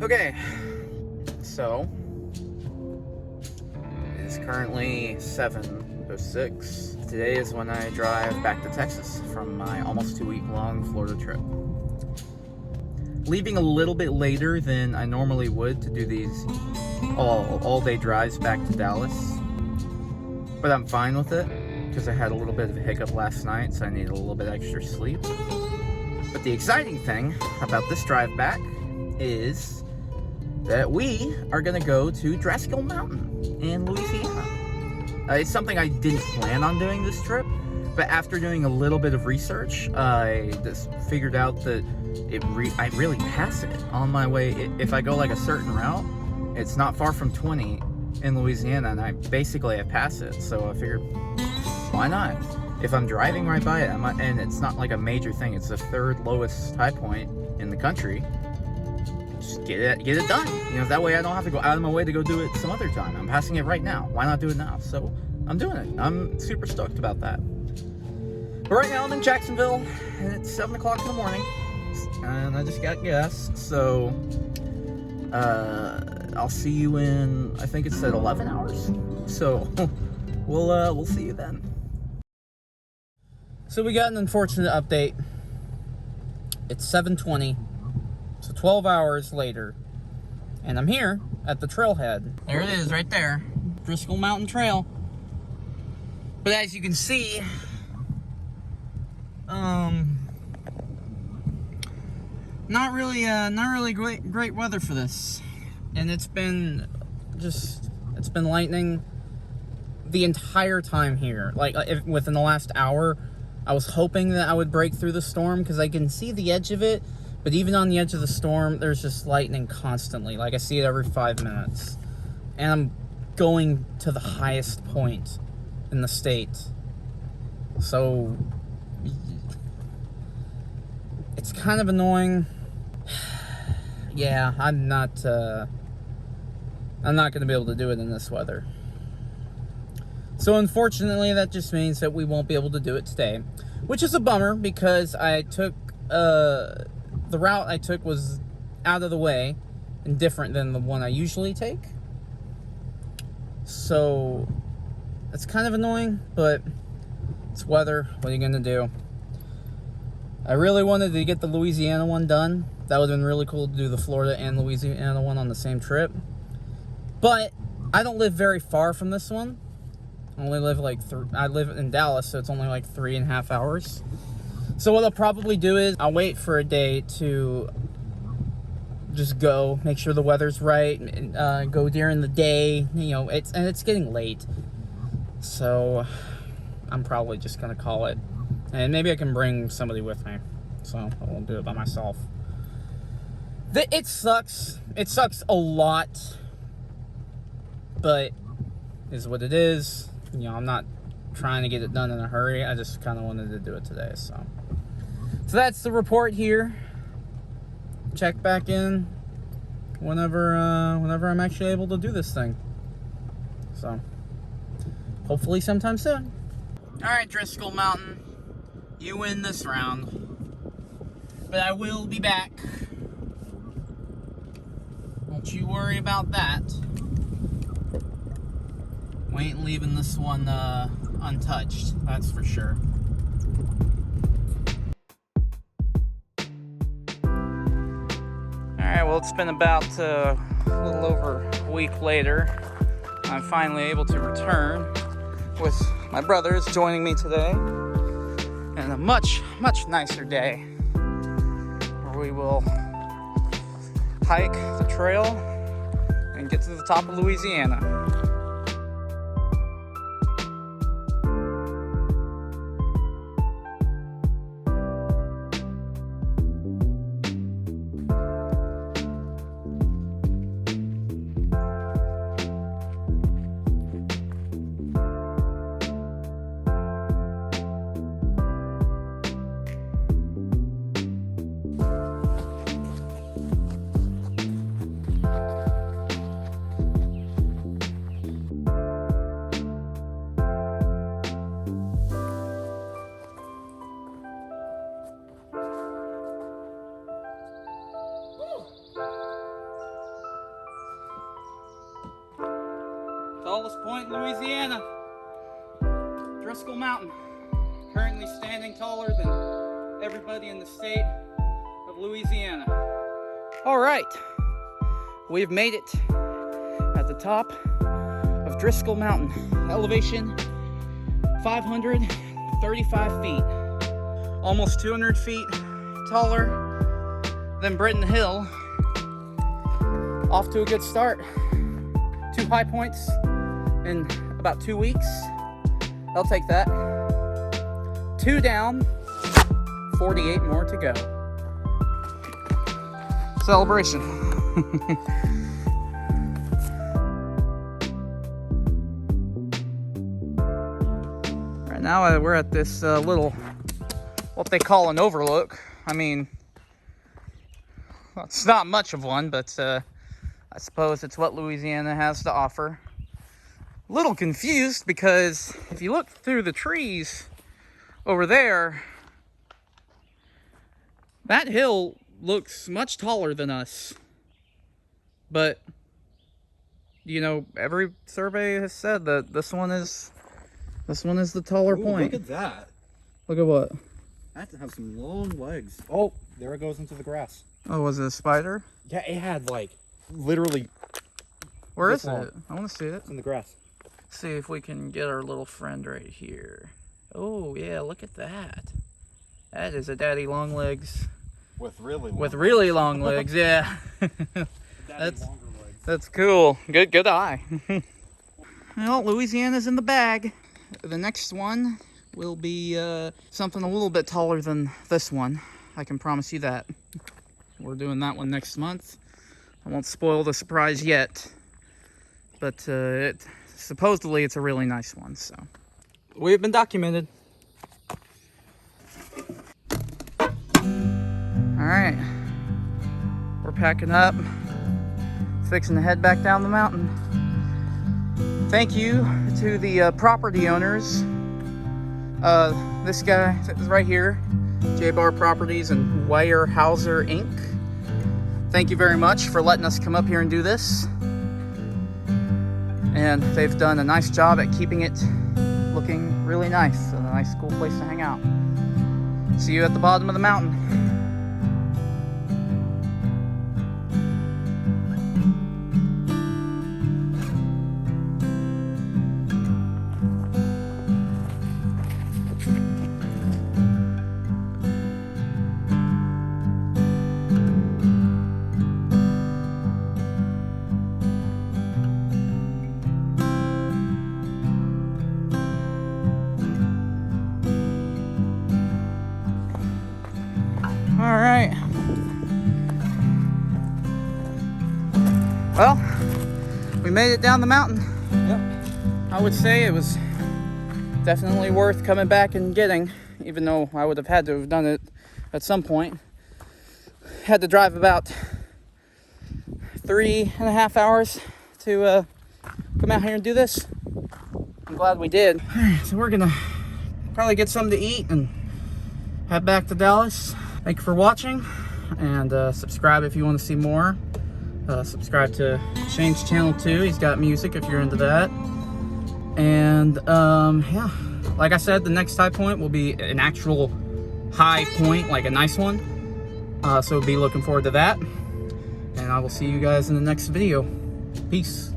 Okay, so it is currently 7:06. Today is when I drive back to Texas from my almost 2-week-long Florida trip. Leaving a little bit later than I normally would to do these all-day drives back to Dallas, but I'm fine with it because I had a little bit of a hiccup last night, so I needed a little bit extra sleep. But the exciting thing about this drive back is that we are going to go to Driskill Mountain in Louisiana. It's something I didn't plan on doing this trip, but after doing a little bit of research, I just figured out that I really pass it on my way. If I go like a certain route, it's not far from 20 in Louisiana, and I pass it. So I figured, why not? If I'm driving right by it, and it's not like a major thing, it's the third lowest high point in the country. Just get it done. That way I don't have to go out of my way to go do it some other time. I'm passing it right now. Why not do it now? So I'm doing it. I'm super stoked about that. But right now I'm in Jacksonville, and it's 7 o'clock in the morning, and I just got gas. So I'll see you in, I think it's at 11 hours. So we'll see you then. So we got an unfortunate update. It's 7:20. So 12 hours later, and I'm here at the trailhead. There it is, right there, Driskill Mountain Trail. But as you can see, not really great weather for this, and it's been lightning the entire time here. Like within the last hour, I was hoping that I would break through the storm because I can see the edge of it. But even on the edge of the storm, there's just lightning constantly. Like, I see it every 5 minutes. And I'm going to the highest point in the state. So, it's kind of annoying. Yeah, I'm not going to be able to do it in this weather. So, unfortunately, that just means that we won't be able to do it today. Which is a bummer, because I took, the route I took was out of the way and different than the one I usually take. So it's kind of annoying, but it's weather. What are you going to do? I really wanted to get the Louisiana one done. That would have been really cool to do the Florida and Louisiana one on the same trip. But I don't live very far from this one. I only live I live in Dallas, so it's only like 3.5 hours. So what I'll probably do is I'll wait for a day to just go, make sure the weather's right, and go during the day. It's getting late, so I'm probably just gonna call it. And maybe I can bring somebody with me, so I won't do it by myself. It sucks. It sucks a lot, but it is what it is. I'm not trying to get it done in a hurry. I just kind of wanted to do it today, so that's the report here. Check back in whenever I'm actually able to do this thing. So hopefully sometime soon. All right, Driskill Mountain, you win this round, but I will be back. Don't you worry about that. We ain't leaving this one untouched, that's for sure. Alright, well, it's been about a little over a week later. I'm finally able to return with my brothers joining me today, and a much nicer day where we will hike the trail and get to the top of Louisiana. Tallest point in Louisiana. Driskill Mountain. Currently standing taller than everybody in the state of Louisiana. Alright, we've made it at the top of Driskill Mountain. Elevation 535 feet. Almost 200 feet taller than Britton Hill. Off to a good start. 2 high points in about 2 weeks. I'll take that. 2 down, 48 more to go. Celebration. Right now we're at this little, what they call an overlook. I mean, well, it's not much of one, but I suppose it's what Louisiana has to offer. A little confused because if you look through the trees over there, that hill looks much taller than us. But, you know, every survey has said that this one is the taller point. Look at that. Look at what? That has some long legs. Oh, there it goes into the grass. Oh, was it a spider? Yeah, it had like literally. Where is it? I want to see it. It's in the grass. See if we can get our little friend right here. Oh yeah, look at that. That is a daddy long legs. With really long legs, yeah. That's cool. Good eye. Well, Louisiana's in the bag. The next one will be something a little bit taller than this one. I can promise you that. We're doing that one next month. I won't spoil the surprise yet, but supposedly it's a really nice one. So we've been documented. All right, we're packing up, fixing to head back down the mountain. Thank you to the property owners. This guy is right here, J-Bar Properties and Weyerhaeuser Inc. Thank you very much for letting us come up here and do this. And they've done a nice job at keeping it looking really nice. A nice, cool place to hang out. See you at the bottom of the mountain. All right. Well, we made it down the mountain. Yep. I would say it was definitely worth coming back and getting, even though I would have had to have done it at some point. Had to drive about 3.5 hours to come out here and do this. I'm glad we did. All right, so we're gonna probably get something to eat and head back to Dallas. Thank you for watching, and subscribe if you want to see more. Subscribe to Shane's channel too. He's got music if you're into that. And yeah, like I said, the next high point will be an actual high point, like a nice one. So be looking forward to that. And I will see you guys in the next video. Peace.